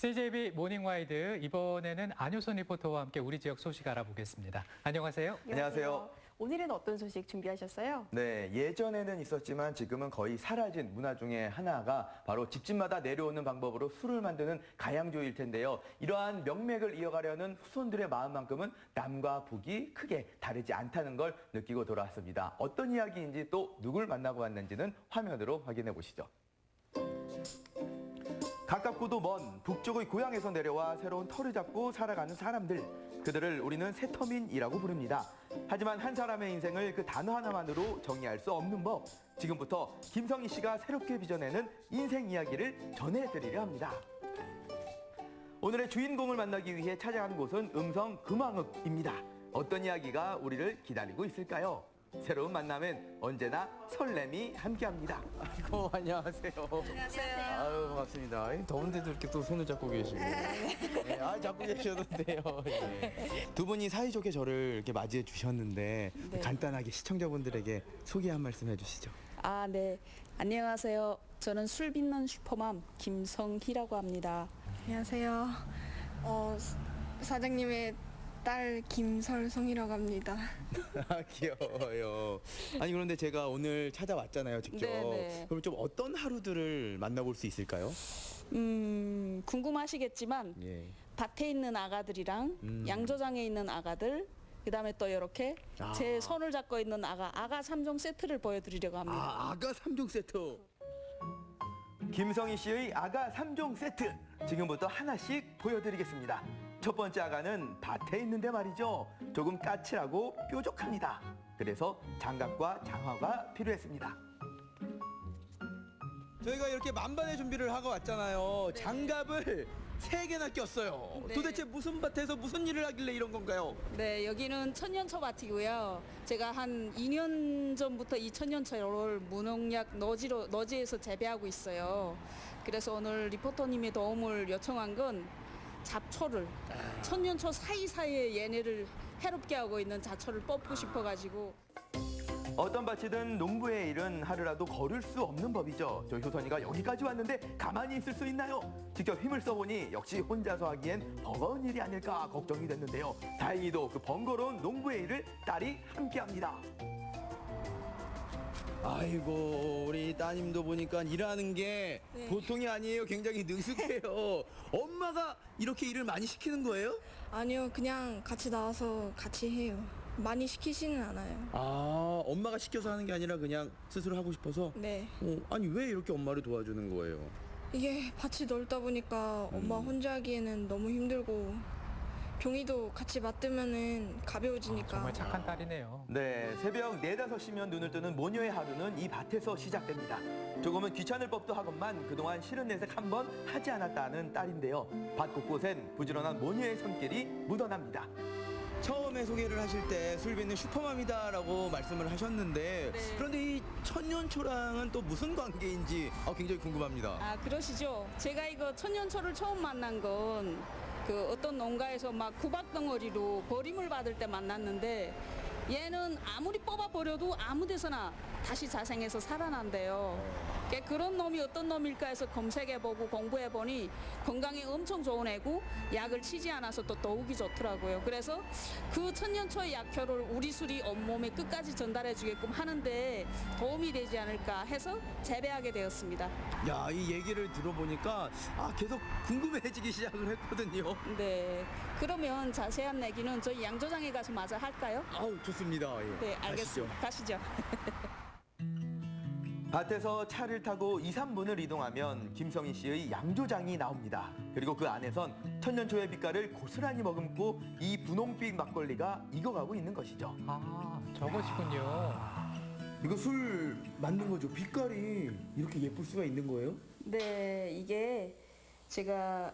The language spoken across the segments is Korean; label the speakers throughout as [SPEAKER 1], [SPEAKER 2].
[SPEAKER 1] CJB 모닝와이드 이번에는 안효선 리포터와 함께 우리 지역 소식 알아보겠습니다. 안녕하세요.
[SPEAKER 2] 안녕하세요.
[SPEAKER 3] 오늘은 어떤 소식 준비하셨어요?
[SPEAKER 2] 네, 예전에는 있었지만 지금은 거의 사라진 문화 중에 하나가 바로 집집마다 내려오는 방법으로 술을 만드는 가양조일 텐데요. 이러한 명맥을 이어가려는 후손들의 마음만큼은 남과 북이 크게 다르지 않다는 걸 느끼고 돌아왔습니다. 어떤 이야기인지 또 누굴 만나고 왔는지는 화면으로 확인해 보시죠. 가깝고도 먼 북쪽의 고향에서 내려와 새로운 터를 잡고 살아가는 사람들. 그들을 우리는 새터민이라고 부릅니다. 하지만 한 사람의 인생을 그 단어 하나만으로 정의할 수 없는 법. 지금부터 김성희 씨가 새롭게 빚어내는 인생 이야기를 전해드리려 합니다. 오늘의 주인공을 만나기 위해 찾아간 곳은 음성 금왕읍입니다. 어떤 이야기가 우리를 기다리고 있을까요? 새로운 만남엔 언제나 설렘이 함께합니다.
[SPEAKER 4] 아이고, 안녕하세요.
[SPEAKER 3] 안녕하세요.
[SPEAKER 4] 아유, 반갑습니다. 더운데도 이렇게 또 손을 잡고 계시고. 네, 잡고 계셔도 돼요. 네. 두 분이 사이좋게 저를 이렇게 맞이해 주셨는데
[SPEAKER 5] 네.
[SPEAKER 4] 간단하게 시청자분들에게 소개 한 말씀 해주시죠.
[SPEAKER 5] 아, 네. 안녕하세요. 저는 술 빚는 슈퍼맘 김성희라고 합니다.
[SPEAKER 6] 안녕하세요. 사장님의 딸 김설송이라고 합니다.
[SPEAKER 4] 귀여워요. 아니 그런데 제가 오늘 찾아왔잖아요, 직접.
[SPEAKER 5] 네네.
[SPEAKER 4] 그럼 좀 어떤 하루들을 만나볼 수 있을까요?
[SPEAKER 5] 궁금하시겠지만
[SPEAKER 4] 예.
[SPEAKER 5] 밭에 있는 아가들이랑 양조장에 있는 아가들, 그다음에 또 이렇게 제 손을 잡고 있는 아가 3종 세트를 보여드리려고 합니다.
[SPEAKER 4] 아가 3종 세트.
[SPEAKER 2] 김성희 씨의 아가 3종 세트. 지금부터 하나씩 보여드리겠습니다. 첫 번째 아가는 밭에 있는데 말이죠. 조금 까칠하고 뾰족합니다. 그래서 장갑과 장화가 필요했습니다.
[SPEAKER 4] 저희가 이렇게 만반의 준비를 하고 왔잖아요. 장갑을 3개나 꼈어요.
[SPEAKER 5] 네.
[SPEAKER 4] 도대체 무슨 밭에서 무슨 일을 하길래 이런 건가요?
[SPEAKER 5] 네, 여기는 천년초 밭이고요. 제가 한 2년 전부터 이 천년초를 무농약 너지에서 재배하고 있어요. 그래서 오늘 리포터님의 도움을 요청한 건 잡초를 천년초 사이사이에 얘네를 해롭게 하고 있는 잡초를 뽑고 싶어가지고.
[SPEAKER 2] 어떤 밭이든 농부의 일은 하루라도 거를 수 없는 법이죠. 저 효선이가 여기까지 왔는데 가만히 있을 수 있나요? 직접 힘을 써보니 역시 혼자서 하기엔 버거운 일이 아닐까 걱정이 됐는데요. 다행히도 그 번거로운 농부의 일을 딸이 함께합니다.
[SPEAKER 4] 아이고, 우리 따님도 보니까 일하는 게
[SPEAKER 6] 네.
[SPEAKER 4] 보통이 아니에요. 굉장히 능숙해요. 엄마가 이렇게 일을 많이 시키는 거예요?
[SPEAKER 6] 아니요, 그냥 같이 나와서 같이 해요. 많이 시키지는 않아요.
[SPEAKER 4] 아, 엄마가 시켜서 하는 게 아니라 그냥 스스로 하고 싶어서?
[SPEAKER 6] 네.
[SPEAKER 4] 아니 왜 이렇게 엄마를 도와주는 거예요?
[SPEAKER 6] 이게 밭이 넓다 보니까 엄마 혼자 하기에는 너무 힘들고 종이도 같이 맡으면은 가벼워지니까.
[SPEAKER 1] 정말 착한 딸이네요.
[SPEAKER 2] 네, 새벽 4, 5시면 눈을 뜨는 모녀의 하루는 이 밭에서 시작됩니다. 조금은 귀찮을 법도 하건만 그동안 싫은 내색 한 번 하지 않았다는 딸인데요. 밭 곳곳엔 부지런한 모녀의 손길이 묻어납니다.
[SPEAKER 4] 처음에 소개를 하실 때 술 빚는 슈퍼맘이다라고 말씀을 하셨는데
[SPEAKER 5] 네.
[SPEAKER 4] 그런데 이 천년초랑은 또 무슨 관계인지 굉장히 궁금합니다.
[SPEAKER 5] 아, 그러시죠? 제가 이거 천년초를 처음 만난 건 그 어떤 농가에서 막 구박덩어리로 버림을 받을 때 만났는데 얘는 아무리 뽑아버려도 아무 데서나 다시 자생해서 살아난대요. 그런 놈이 어떤 놈일까 해서 검색해보고 공부해보니 건강에 엄청 좋은 애고 약을 치지 않아서 또 더욱이 좋더라고요. 그래서 그 천년초의 약효를 우리 술이 온몸에 끝까지 전달해주게끔 하는데 도움이 되지 않을까 해서 재배하게 되었습니다.
[SPEAKER 4] 야, 이 얘기를 들어보니까 계속 궁금해지기 시작을 했거든요.
[SPEAKER 5] 네. 그러면 자세한 얘기는 저희 양조장에 가서 마저 할까요?
[SPEAKER 4] 아우, 좋습니다. 예.
[SPEAKER 5] 네, 알겠습니다. 가시죠.
[SPEAKER 2] 밭에서 차를 타고 2, 3분을 이동하면 김성희 씨의 양조장이 나옵니다. 그리고 그 안에선 천년초의 빛깔을 고스란히 머금고 이 분홍빛 막걸리가 익어가고 있는 것이죠.
[SPEAKER 1] 아, 저것이군요.
[SPEAKER 4] 이거 술 맞는 거죠? 빛깔이 이렇게 예쁠 수가 있는 거예요?
[SPEAKER 5] 네, 이게 제가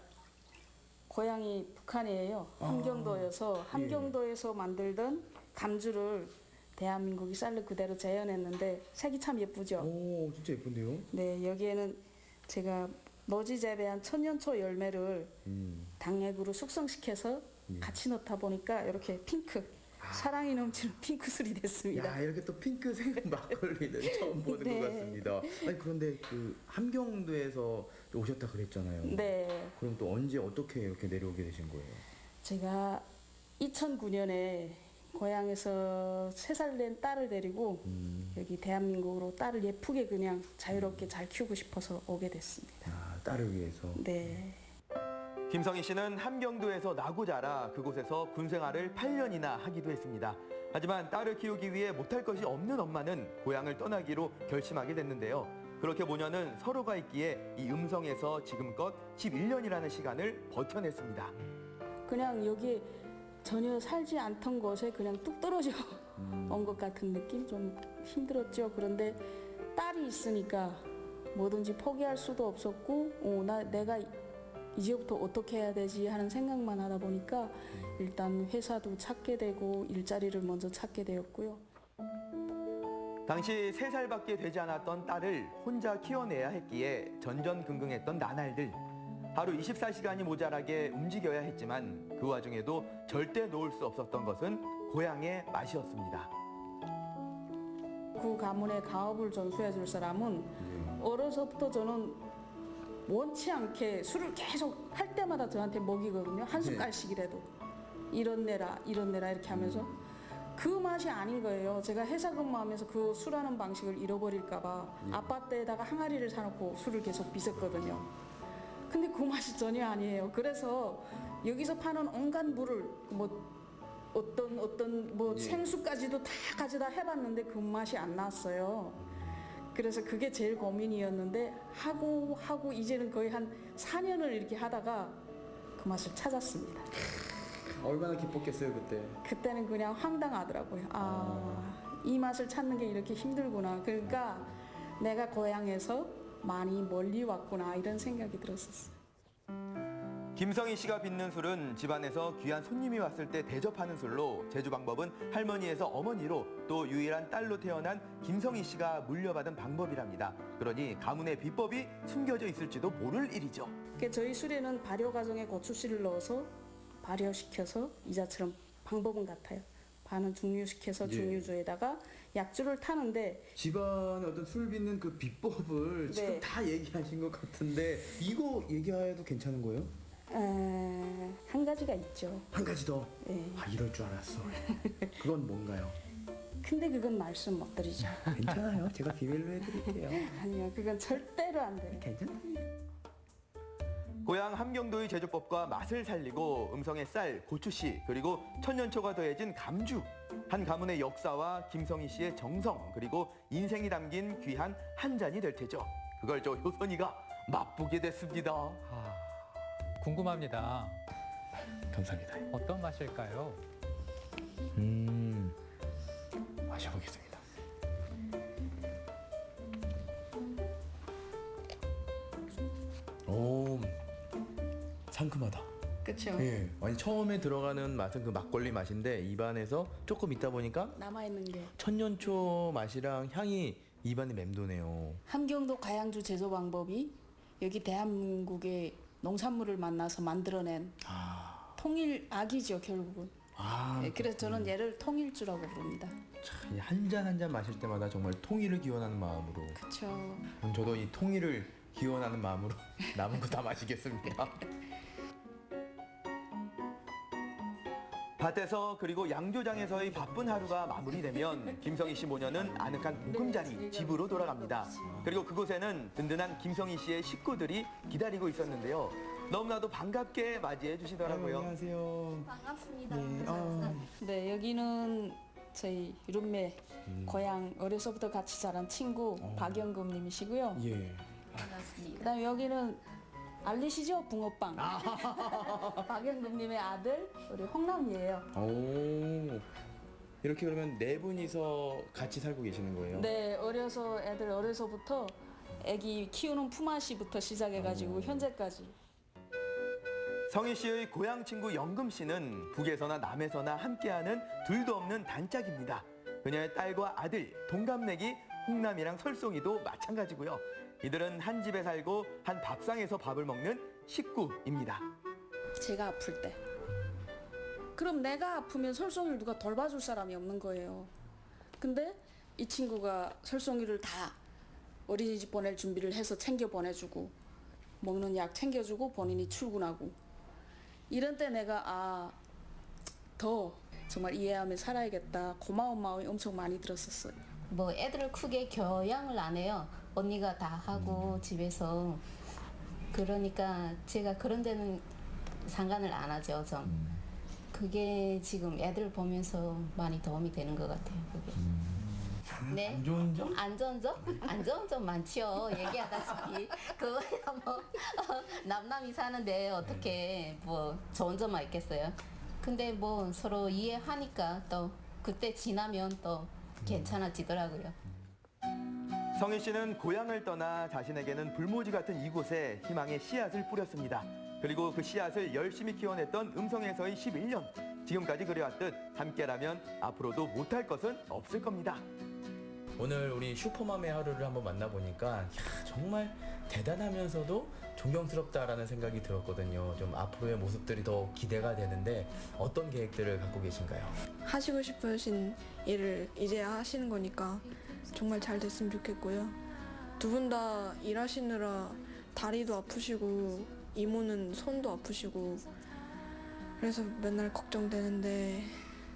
[SPEAKER 5] 고향이 북한이에요. 함경도여서 함경도에서 만들던 감주를 대한민국이 쌀을 그대로 재현했는데 색이 참 예쁘죠.
[SPEAKER 4] 오, 진짜 예쁜데요?
[SPEAKER 5] 네, 여기에는 제가 노지 재배한 천년초 열매를 당액으로 숙성시켜서 같이 넣다 보니까 이렇게 핑크 사랑이 넘치는 핑크술이 됐습니다.
[SPEAKER 4] 야, 이렇게 또 핑크색 막걸리는 처음 보는
[SPEAKER 5] 네.
[SPEAKER 4] 것 같습니다. 아니, 그런데 그 함경도에서 오셨다 그랬잖아요.
[SPEAKER 5] 네,
[SPEAKER 4] 그럼 또 언제 어떻게 이렇게 내려오게 되신 거예요?
[SPEAKER 5] 제가 2009년에 고향에서 3살 된 딸을 데리고 여기 대한민국으로 딸을 예쁘게 그냥 자유롭게 잘 키우고 싶어서 오게 됐습니다.
[SPEAKER 4] 아, 딸을 위해서.
[SPEAKER 5] 네.
[SPEAKER 2] 김성희 씨는 함경도에서 나고 자라 그곳에서 군 생활을 8년이나 하기도 했습니다. 하지만 딸을 키우기 위해 못할 것이 없는 엄마는 고향을 떠나기로 결심하게 됐는데요. 그렇게 모녀는 서로가 있기에 이 음성에서 지금껏 11년이라는 시간을 버텨냈습니다.
[SPEAKER 5] 그냥 여기 전혀 살지 않던 곳에 그냥 뚝 떨어져 온 것 같은 느낌? 좀 힘들었죠. 그런데 딸이 있으니까 뭐든지 포기할 수도 없었고 내가 이제부터 어떻게 해야 되지 하는 생각만 하다 보니까 일단 회사도 찾게 되고 일자리를 먼저 찾게 되었고요.
[SPEAKER 2] 당시 3살밖에 되지 않았던 딸을 혼자 키워내야 했기에 전전긍긍했던 나날들. 하루 24시간이 모자라게 움직여야 했지만 그 와중에도 절대 놓을 수 없었던 것은 고향의 맛이었습니다.
[SPEAKER 5] 그 가문의 가업을 전수해 줄 사람은 어려서부터 저는 원치 않게 술을 계속 할 때마다 저한테 먹이거든요. 한 숟갈씩이라도. 이런 내라 이렇게 하면서 그 맛이 아닌 거예요. 제가 회사 근무하면서 그 술하는 방식을 잃어버릴까 봐 아파트에다가 항아리를 사놓고 술을 계속 빚었거든요. 근데 그 맛이 전혀 아니에요. 그래서 여기서 파는 온갖 물을 어떤 생수까지도 다 가져다 해봤는데 그 맛이 안 났어요. 그래서 그게 제일 고민이었는데 하고 이제는 거의 한 4년을 이렇게 하다가 그 맛을 찾았습니다.
[SPEAKER 4] 얼마나 기뻤겠어요, 그때.
[SPEAKER 5] 그때는 그냥 황당하더라고요. 이 맛을 찾는 게 이렇게 힘들구나. 그러니까 내가 고향에서 많이 멀리 왔구나 이런 생각이 들었었어요.
[SPEAKER 2] 김성희 씨가 빚는 술은 집안에서 귀한 손님이 왔을 때 대접하는 술로 제조 방법은 할머니에서 어머니로 또 유일한 딸로 태어난 김성희 씨가 물려받은 방법이랍니다. 그러니 가문의 비법이 숨겨져 있을지도 모를 일이죠.
[SPEAKER 5] 저희 술에는 발효 과정에 고추씨를 넣어서 발효시켜서 이자처럼 방법은 같아요. 반은 중류시켜서 중류주에다가 약주를 타는데
[SPEAKER 4] 집안의 어떤 술 빚는 그 비법을 지금
[SPEAKER 5] 네.
[SPEAKER 4] 다 얘기하신 것 같은데 이거 얘기해도 괜찮은 거예요?
[SPEAKER 5] 한 가지가 있죠.
[SPEAKER 4] 한 가지 더.
[SPEAKER 5] 네.
[SPEAKER 4] 아, 이럴 줄 알았어. 그건 뭔가요?
[SPEAKER 5] 근데 그건 말씀 못 드리죠.
[SPEAKER 4] 괜찮아요. 제가 비밀로 해드릴게요.
[SPEAKER 5] 아니요, 그건 절대로 안 돼요.
[SPEAKER 4] 괜찮아요.
[SPEAKER 2] 고향 함경도의 제조법과 맛을 살리고 음성의 쌀, 고추씨 그리고 천년초가 더해진 감주. 한 가문의 역사와 김성희 씨의 정성 그리고 인생이 담긴 귀한 한 잔이 될 테죠. 그걸 저 효선이가 맛보게 됐습니다.
[SPEAKER 1] 궁금합니다.
[SPEAKER 4] 감사합니다.
[SPEAKER 1] 어떤 맛일까요?
[SPEAKER 4] 마셔보겠습니다. 오, 상큼하다.
[SPEAKER 5] 그렇죠.
[SPEAKER 4] 예, 아니 처음에 들어가는 맛은 그 막걸리 맛인데 입안에서 조금 있다 보니까
[SPEAKER 5] 남아있는 게
[SPEAKER 4] 천년초 맛이랑 향이 입안에 맴도네요.
[SPEAKER 5] 함경도 가양주 제조 방법이 여기 대한민국의 농산물을 만나서 만들어낸 통일악이죠, 결국은. 네, 그래서 저는 얘를 통일주라고 부릅니다.
[SPEAKER 4] 한 잔 한 잔 마실 때마다 정말 통일을 기원하는 마음으로.
[SPEAKER 5] 그렇죠.
[SPEAKER 4] 그럼 저도 이 통일을 기원하는 마음으로 남은 거 다 마시겠습니다.
[SPEAKER 2] 밭에서 그리고 양조장에서의 바쁜 하루가 마무리되면 김성희 씨 모녀는 아늑한 보금자리 집으로 돌아갑니다. 그리고 그곳에는 든든한 김성희 씨의 식구들이 기다리고 있었는데요. 너무나도 반갑게 맞이해 주시더라고요.
[SPEAKER 4] 안녕하세요.
[SPEAKER 3] 반갑습니다.
[SPEAKER 5] 네, 여기는 저희 룸메 고향 어려서부터 같이 자란 친구 박영금님이시고요.
[SPEAKER 4] 예.
[SPEAKER 3] 반갑습니다.
[SPEAKER 5] 그다음 여기는 알리시죠? 붕어빵. 박영금님의 아들 우리 홍남이에요.
[SPEAKER 4] 오. 이렇게 그러면 네 분이서 같이 살고 계시는 거예요?
[SPEAKER 5] 네, 애들 어려서부터 아기 키우는 품앗이부터 시작해가지고 현재까지.
[SPEAKER 2] 성희 씨의 고향 친구 영금 씨는 북에서나 남에서나 함께하는 둘도 없는 단짝입니다. 그녀의 딸과 아들, 동갑내기 홍남이랑 설송이도 마찬가지고요. 이들은 한 집에 살고 한 밥상에서 밥을 먹는 식구입니다.
[SPEAKER 5] 제가 아플 때 그럼 내가 아프면 설송이를 누가 돌봐줄 사람이 없는 거예요. 근데 이 친구가 설송이를 다 어린이집 보낼 준비를 해서 챙겨 보내주고 먹는 약 챙겨주고 본인이 출근하고 이런 때 내가 더 정말 이해하며 살아야겠다 고마운 마음이 엄청 많이 들었었어요.
[SPEAKER 7] 뭐 애들을 크게 교양을 안 해요. 언니가 다 하고 집에서. 그러니까 제가 그런 데는 상관을 안 하죠. 좀. 그게 지금 애들 보면서 많이 도움이 되는 것 같아요. 그게. 네.
[SPEAKER 4] 안 좋은 점?
[SPEAKER 7] 안 좋은 점? 안 좋은 점 많지요. 얘기하다시피 그거야 뭐 남남이 사는데 어떻게 뭐 좋은 점만 있겠어요. 근데 뭐 서로 이해하니까 또 그때 지나면 또 괜찮아지더라고요.
[SPEAKER 2] 성희 씨는 고향을 떠나 자신에게는 불모지 같은 이곳에 희망의 씨앗을 뿌렸습니다. 그리고 그 씨앗을 열심히 키워냈던 음성에서의 11년. 지금까지 그래왔듯 함께라면 앞으로도 못할 것은 없을 겁니다.
[SPEAKER 4] 오늘 우리 슈퍼맘의 하루를 한번 만나보니까 야, 정말 대단하면서도 존경스럽다라는 생각이 들었거든요. 좀 앞으로의 모습들이 더 기대가 되는데 어떤 계획들을 갖고 계신가요?
[SPEAKER 6] 하시고 싶으신 일을 이제 하시는 거니까 정말 잘 됐으면 좋겠고요. 두 분 다 일하시느라 다리도 아프시고 이모는 손도 아프시고 그래서 맨날 걱정되는데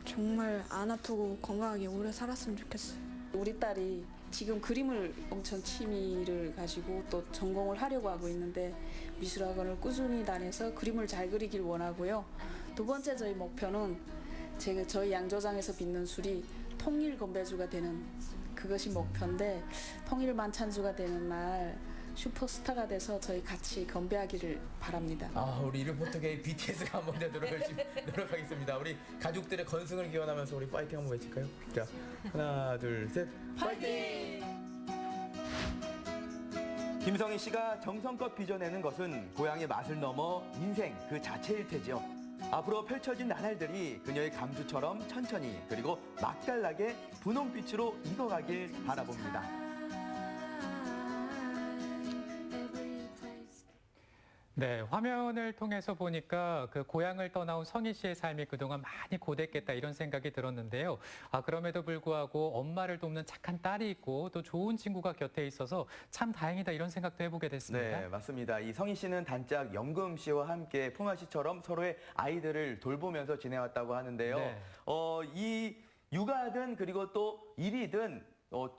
[SPEAKER 6] 정말 안 아프고 건강하게 오래 살았으면 좋겠어요.
[SPEAKER 5] 우리 딸이 지금 그림을 엄청 취미를 가지고 또 전공을 하려고 하고 있는데 미술학원을 꾸준히 다녀서 그림을 잘 그리길 원하고요. 두 번째 저희 목표는 저희 양조장에서 빚는 술이 통일 건배주가 되는 그것이 목표인데 통일 만찬주가 되는 날 슈퍼스타가 돼서 저희 같이 건배하기를 바랍니다.
[SPEAKER 4] 우리 리포터계의 BTS가 한번 되도록 열심히 노력하겠습니다. 우리 가족들의 건승을 기원하면서 우리 파이팅 한번 외칠까요? 자, 하나, 둘, 셋, 파이팅!
[SPEAKER 2] 김성희 씨가 정성껏 빚어내는 것은 고향의 맛을 넘어 인생 그 자체일 테죠. 앞으로 펼쳐진 나날들이 그녀의 감수처럼 천천히 그리고 맛깔나게 분홍빛으로 익어가길 바라봅니다.
[SPEAKER 1] 네, 화면을 통해서 보니까 그 고향을 떠나온 성희 씨의 삶이 그동안 많이 고됐겠다 이런 생각이 들었는데요. 그럼에도 불구하고 엄마를 돕는 착한 딸이 있고 또 좋은 친구가 곁에 있어서 참 다행이다 이런 생각도 해보게 됐습니다.
[SPEAKER 2] 네, 맞습니다. 이 성희 씨는 단짝 영금 씨와 함께 풍아 씨처럼 서로의 아이들을 돌보면서 지내왔다고 하는데요.
[SPEAKER 1] 네.
[SPEAKER 2] 이 육아든 그리고 또 일이든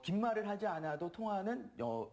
[SPEAKER 2] 긴 말을 하지 않아도 통하는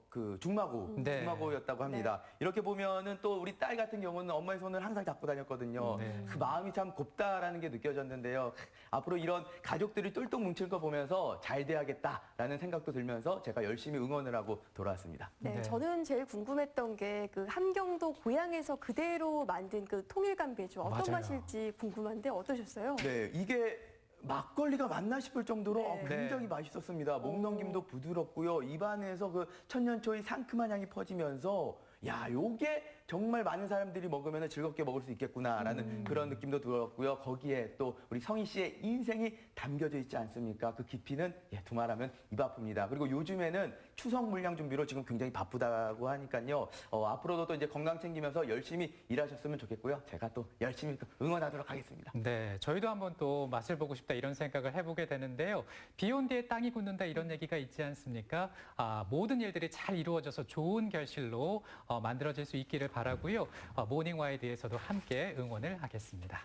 [SPEAKER 2] 그 중마고였다고 합니다. 이렇게 보면은 또 우리 딸 같은 경우는 엄마의 손을 항상 잡고 다녔거든요. 그 마음이 참 곱다라는 게 느껴졌는데요. 앞으로 이런 가족들이 똘똘 뭉칠 거 보면서 잘 돼야겠다라는 생각도 들면서 제가 열심히 응원을 하고 돌아왔습니다.
[SPEAKER 3] 네,
[SPEAKER 1] 네.
[SPEAKER 3] 저는 제일 궁금했던 게 그 함경도 고향에서 그대로 만든 그 통일감배주 어떤
[SPEAKER 1] 맞아요.
[SPEAKER 3] 맛일지 궁금한데 어떠셨어요?
[SPEAKER 2] 네, 이게 막걸리가 맞나 싶을 정도로
[SPEAKER 3] 네.
[SPEAKER 2] 굉장히 맛있었습니다. 목 넘김도 부드럽고요. 입안에서 그 천년초의 상큼한 향이 퍼지면서 야, 요게 정말 많은 사람들이 먹으면 즐겁게 먹을 수 있겠구나라는 그런 느낌도 들었고요. 거기에 또 우리 성희 씨의 인생이 담겨져 있지 않습니까? 그 깊이는 두말하면 입 아픕니다. 그리고 요즘에는 추석 물량 준비로 지금 굉장히 바쁘다고 하니까요. 앞으로도 또 이제 건강 챙기면서 열심히 일하셨으면 좋겠고요. 제가 또 열심히 또 응원하도록 하겠습니다.
[SPEAKER 1] 네, 저희도 한번 또 맛을 보고 싶다 이런 생각을 해보게 되는데요. 비온 뒤에 땅이 굳는다 이런 얘기가 있지 않습니까? 모든 일들이 잘 이루어져서 좋은 결실로 만들어질 수 있기를 바라고요. 모닝와이드에서도 함께 응원을 하겠습니다.